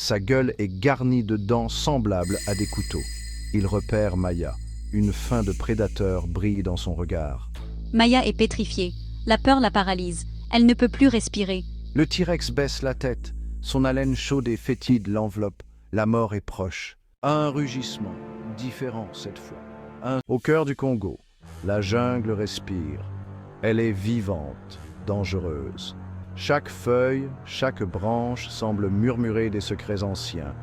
Sa gueule est garnie de dents semblables à des couteaux. Il repère Maya. Une faim de prédateur brille dans son regard. Maya est pétrifiée. La peur la paralyse. Elle ne peut plus respirer. Le T-Rex baisse la tête. Son haleine chaude et fétide l'enveloppe. La mort est proche. Un rugissement, différent cette fois. Au cœur du Congo, la jungle respire. Elle est vivante, dangereuse. Chaque feuille, chaque branche semble murmurer des secrets anciens.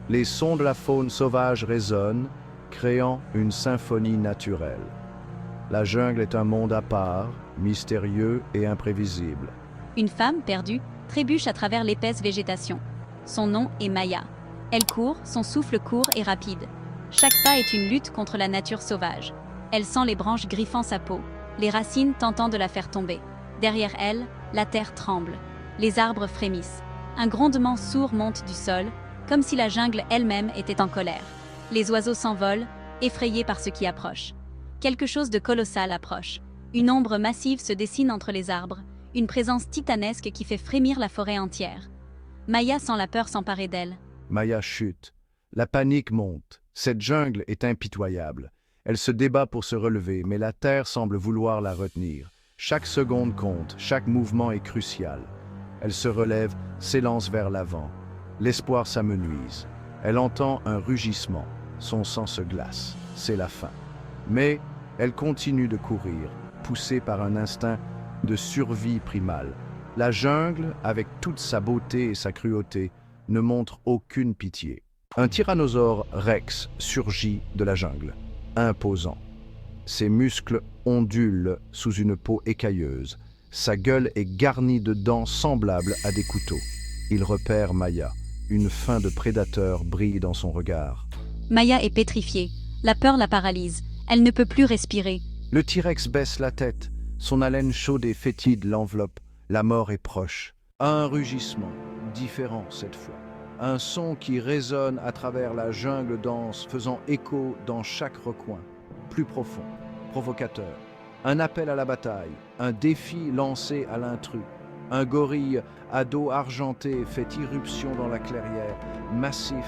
Les sons de la faune sauvage résonnent, créant une symphonie naturelle. La jungle est un monde à part, mystérieux et imprévisible. Une femme, perdue, trébuche à travers l'épaisse végétation. Son nom est Maya. Elle court, son souffle court et rapide. Chaque pas est une lutte contre la nature sauvage. Elle sent les branches griffant sa peau, les racines tentant de la faire tomber. Derrière elle, la terre tremble. Les arbres frémissent. Un grondement sourd monte du sol, comme si la jungle elle-même était en colère. Les oiseaux s'envolent, effrayés par ce qui approche. Quelque chose de colossal approche. Une ombre massive se dessine entre les arbres, une présence titanesque qui fait frémir la forêt entière. Maya sent la peur s'emparer d'elle. Maya chute. La panique monte. Cette jungle est impitoyable. Elle se débat pour se relever, mais la terre semble vouloir la retenir. Chaque seconde compte, chaque mouvement est crucial. Elle se relève, s'élance vers l'avant. L'espoir s'amenuise. Elle entend un rugissement. Son sang se glace. C'est la fin. Mais elle continue de courir, poussée par un instinct de survie primale. La jungle, avec toute sa beauté et sa cruauté, ne montre aucune pitié. Un tyrannosaure rex surgit de la jungle, imposant. Ses muscles ondulent sous une peau écailleuse. Sa gueule est garnie de dents semblables à des couteaux. Il repère Maya. Une faim de prédateur brille dans son regard. Maya est pétrifiée. La peur la paralyse. Elle ne peut plus respirer. Le T-Rex baisse la tête. Son haleine chaude et fétide l'enveloppe. La mort est proche. Un rugissement, différent cette fois. Un son qui résonne à travers la jungle dense, faisant écho dans chaque recoin. Plus profond, provocateur. Un appel à la bataille, un défi lancé à l'intrus. Un gorille à dos argenté fait irruption dans la clairière, massif,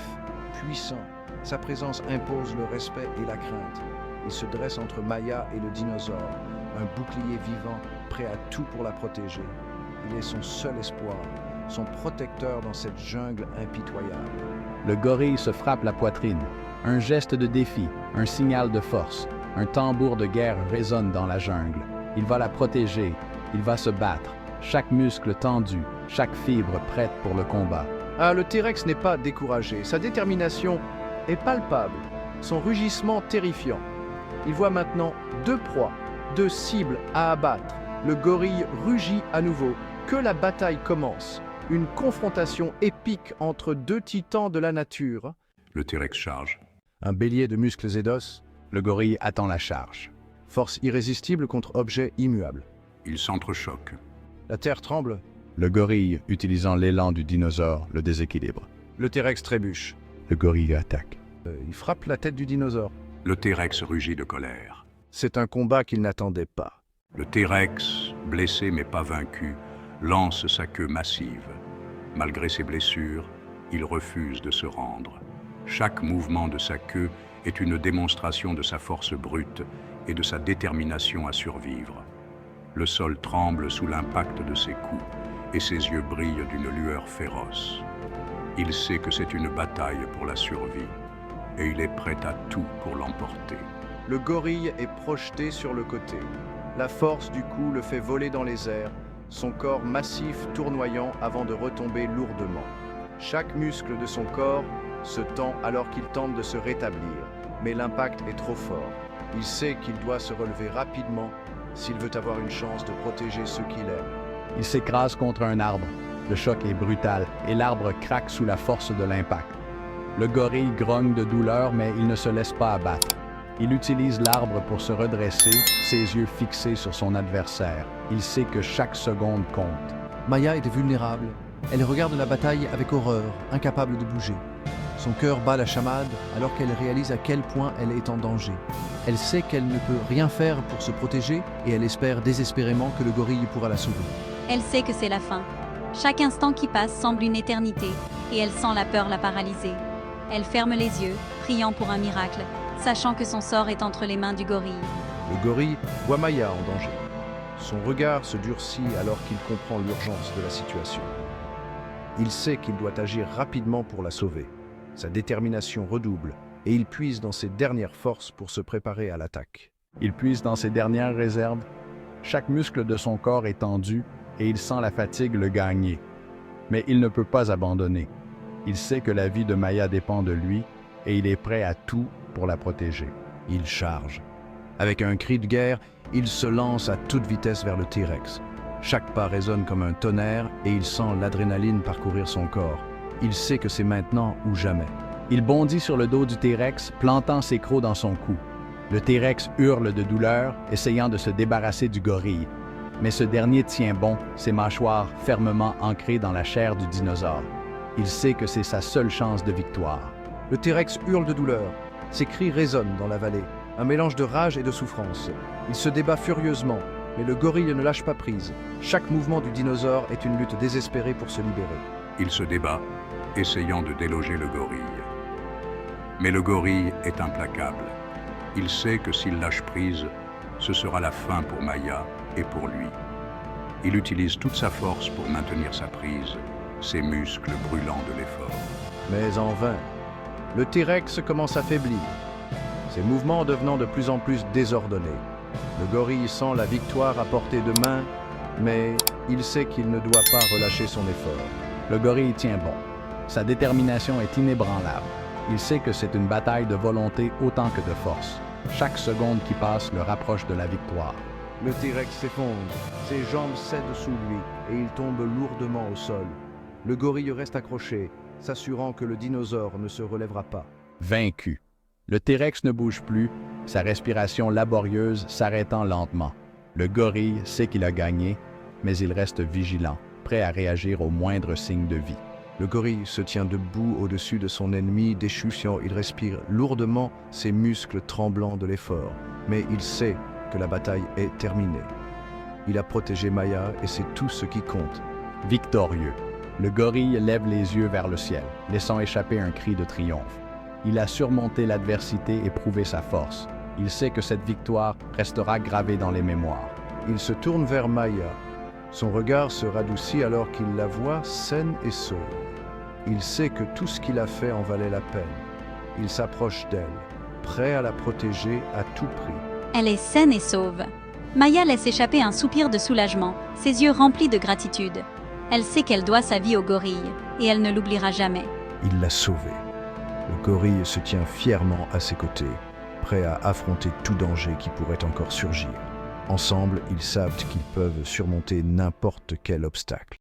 puissant. Sa présence impose le respect et la crainte. Il se dresse entre Maya et le dinosaure, un bouclier vivant, prêt à tout pour la protéger. Il est son seul espoir, son protecteur dans cette jungle impitoyable. Le gorille se frappe la poitrine. Un geste de défi, un signal de force. Un tambour de guerre résonne dans la jungle. Il va la protéger, il va se battre. Chaque muscle tendu, chaque fibre prête pour le combat. Ah, le T-Rex n'est pas découragé. Sa détermination est palpable, son rugissement terrifiant. Il voit maintenant deux proies, deux cibles à abattre. Le gorille rugit à nouveau. Que la bataille commence. Une confrontation épique entre deux titans de la nature. Le T-Rex charge. Un bélier de muscles et d'os. Le gorille attend la charge. Force irrésistible contre objet immuable. Il s'entrechoque. La terre tremble. Le gorille, utilisant l'élan du dinosaure, le déséquilibre. Le T-Rex trébuche. Le gorille attaque. Il frappe la tête du dinosaure. Le T-Rex rugit de colère. C'est un combat qu'il n'attendait pas. Le T-Rex, blessé mais pas vaincu, lance sa queue massive. Malgré ses blessures, il refuse de se rendre. Chaque mouvement de sa queue est une démonstration de sa force brute et de sa détermination à survivre. Le sol tremble sous l'impact de ses coups et ses yeux brillent d'une lueur féroce. Il sait que c'est une bataille pour la survie et il est prêt à tout pour l'emporter. Le gorille est projeté sur le côté. La force du coup le fait voler dans les airs, son corps massif tournoyant avant de retomber lourdement. Chaque muscle de son corps se tend alors qu'il tente de se rétablir, mais l'impact est trop fort. Il sait qu'il doit se relever rapidement s'il veut avoir une chance de protéger ceux qu'il aime. Il s'écrase contre un arbre. Le choc est brutal et l'arbre craque sous la force de l'impact. Le gorille grogne de douleur, mais il ne se laisse pas abattre. Il utilise l'arbre pour se redresser, ses yeux fixés sur son adversaire. Il sait que chaque seconde compte. Maya est vulnérable. Elle regarde la bataille avec horreur, incapable de bouger. Son cœur bat la chamade alors qu'elle réalise à quel point elle est en danger. Elle sait qu'elle ne peut rien faire pour se protéger et elle espère désespérément que le gorille pourra la sauver. Elle sait que c'est la fin. Chaque instant qui passe semble une éternité, et elle sent la peur la paralyser. Elle ferme les yeux, priant pour un miracle, sachant que son sort est entre les mains du gorille. Le gorille voit Maya en danger. Son regard se durcit alors qu'il comprend l'urgence de la situation. Il sait qu'il doit agir rapidement pour la sauver. Sa détermination redouble et il puise dans ses dernières forces pour se préparer à l'attaque. Il puise dans ses dernières réserves. Chaque muscle de son corps est tendu et il sent la fatigue le gagner. Mais il ne peut pas abandonner. Il sait que la vie de Maya dépend de lui et il est prêt à tout pour la protéger. Il charge. Avec un cri de guerre, il se lance à toute vitesse vers le T-Rex. Chaque pas résonne comme un tonnerre et il sent l'adrénaline parcourir son corps. Il sait que c'est maintenant ou jamais. Il bondit sur le dos du T-Rex, plantant ses crocs dans son cou. Le T-Rex hurle de douleur, essayant de se débarrasser du gorille. Mais ce dernier tient bon, ses mâchoires fermement ancrées dans la chair du dinosaure. Il sait que c'est sa seule chance de victoire. Le T-Rex hurle de douleur. Ses cris résonnent dans la vallée, un mélange de rage et de souffrance. Il se débat furieusement, mais le gorille ne lâche pas prise. Chaque mouvement du dinosaure est une lutte désespérée pour se libérer. Il se débat, essayant de déloger le gorille. Mais le gorille est implacable. Il sait que s'il lâche prise, ce sera la fin pour Maya et pour lui. Il utilise toute sa force pour maintenir sa prise, ses muscles brûlants de l'effort. Mais en vain. Le T-Rex commence à faiblir, ses mouvements devenant de plus en plus désordonnés. Le gorille sent la victoire à portée de main, mais il sait qu'il ne doit pas relâcher son effort. Le gorille tient bon. Sa détermination est inébranlable. Il sait que c'est une bataille de volonté autant que de force. Chaque seconde qui passe le rapproche de la victoire. Le T-Rex s'effondre, ses jambes cèdent sous lui et il tombe lourdement au sol. Le gorille reste accroché, s'assurant que le dinosaure ne se relèvera pas. Vaincu. Le T-Rex ne bouge plus, sa respiration laborieuse s'arrêtant lentement. Le gorille sait qu'il a gagné, mais il reste vigilant, prêt à réagir au moindre signe de vie. Le gorille se tient debout au-dessus de son ennemi déchu, il respire lourdement, ses muscles tremblants de l'effort. Mais il sait que la bataille est terminée. Il a protégé Maya et c'est tout ce qui compte. Victorieux, le gorille lève les yeux vers le ciel, laissant échapper un cri de triomphe. Il a surmonté l'adversité et prouvé sa force. Il sait que cette victoire restera gravée dans les mémoires. Il se tourne vers Maya. Son regard se radoucit alors qu'il la voit saine et sauve. Il sait que tout ce qu'il a fait en valait la peine. Il s'approche d'elle, prêt à la protéger à tout prix. Elle est saine et sauve. Maya laisse échapper un soupir de soulagement, ses yeux remplis de gratitude. Elle sait qu'elle doit sa vie au gorille, et elle ne l'oubliera jamais. Il l'a sauvée. Le gorille se tient fièrement à ses côtés, prêt à affronter tout danger qui pourrait encore surgir. Ensemble, ils savent qu'ils peuvent surmonter n'importe quel obstacle.